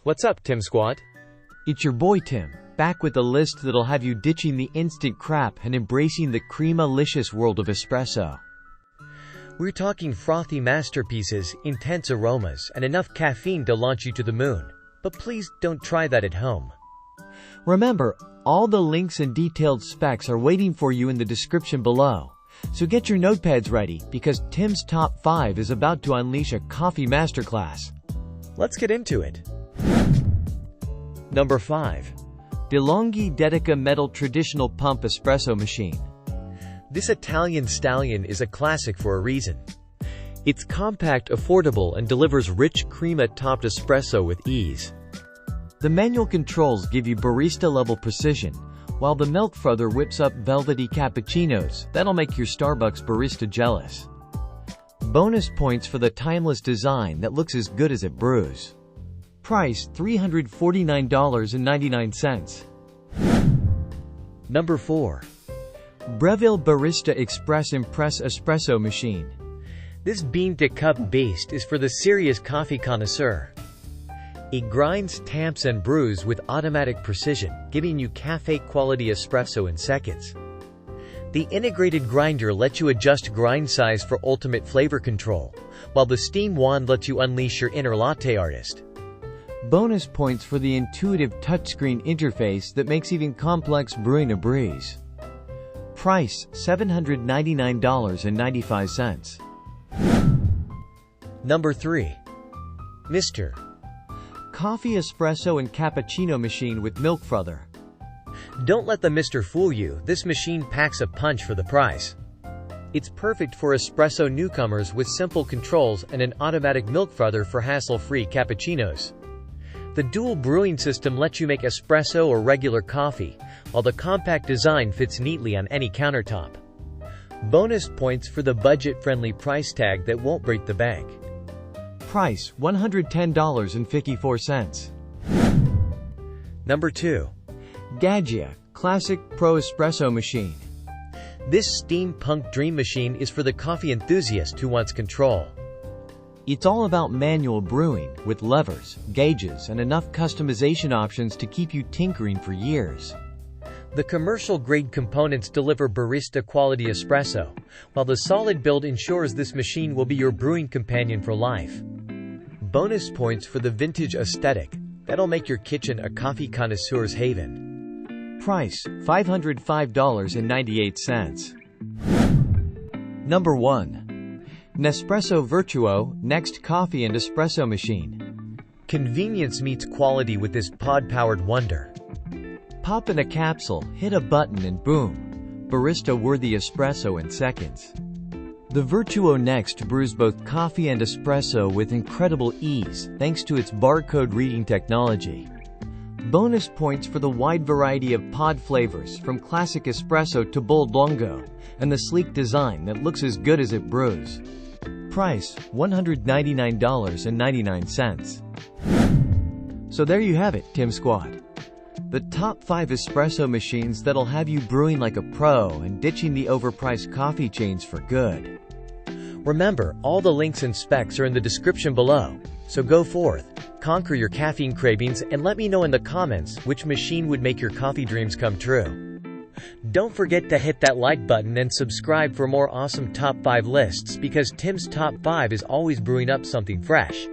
What's up, Tim Squad? It's your boy Tim, back with a list that'll have you ditching the instant crap and embracing the crema-licious world of espresso. We're talking frothy masterpieces, intense aromas, and enough caffeine to launch you to the moon. But please don't try that at home. Remember, all the links and detailed specs are waiting for you in the description below. So get your notepads ready, because Tim's Top 5 is about to unleash a coffee masterclass. Let's get into it. Number 5. DeLongi Dedica Metal Traditional Pump Espresso Machine. This Italian stallion is a classic for a reason. It's compact, affordable, and delivers rich crema-topped espresso with ease. The manual controls give you barista-level precision, while the milk frother whips up velvety cappuccinos that'll make your Starbucks barista jealous. Bonus points for the timeless design that looks as good as it brews. Price $349.99. Number 4. Breville Barista Express Impress Espresso Machine. This bean-to-cup beast is for the serious coffee connoisseur. It grinds, tamps, and brews with automatic precision, giving you cafe-quality espresso in seconds. The integrated grinder lets you adjust grind size for ultimate flavor control, while the steam wand lets you unleash your inner latte artist. Bonus points for the intuitive touchscreen interface that makes even complex brewing a breeze. Price $799.95. Number 3. Mr. Coffee espresso and cappuccino machine with milk frother. Don't let the Mr. fool you, this machine packs a punch for the price. It's perfect for espresso newcomers with simple controls and an automatic milk frother for hassle-free cappuccinos. The dual brewing system lets you make espresso or regular coffee, while the compact design fits neatly on any countertop. Bonus points for the budget-friendly price tag that won't break the bank. Price $110.54. Number 2. Gaia Classic Pro Espresso Machine. This steampunk dream machine is for the coffee enthusiast who wants control. It's all about manual brewing, with levers, gauges, and enough customization options to keep you tinkering for years. The commercial-grade components deliver barista-quality espresso, while the solid build ensures this machine will be your brewing companion for life. Bonus points for the vintage aesthetic that'll make your kitchen a coffee connoisseur's haven. Price $505.98. Number 1. Nespresso Virtuo Next Coffee and Espresso Machine. Convenience meets quality with this pod-powered wonder. Pop in a capsule, hit a button, and boom, barista-worthy espresso in seconds. The Virtuo Next brews both coffee and espresso with incredible ease thanks to its barcode reading technology. Bonus points for the wide variety of pod flavors, from classic espresso to bold longo, and the sleek design that looks as good as it brews. Price $199.99. So there you have it, Tim Squad. The top 5 espresso machines that'll have you brewing like a pro and ditching the overpriced coffee chains for good. Remember, all the links and specs are in the description below, so go forth, conquer your caffeine cravings, and let me know in the comments which machine would make your coffee dreams come true. Don't forget to hit that like button and subscribe for more awesome top 5 lists, because Tim's Top 5 is always brewing up something fresh.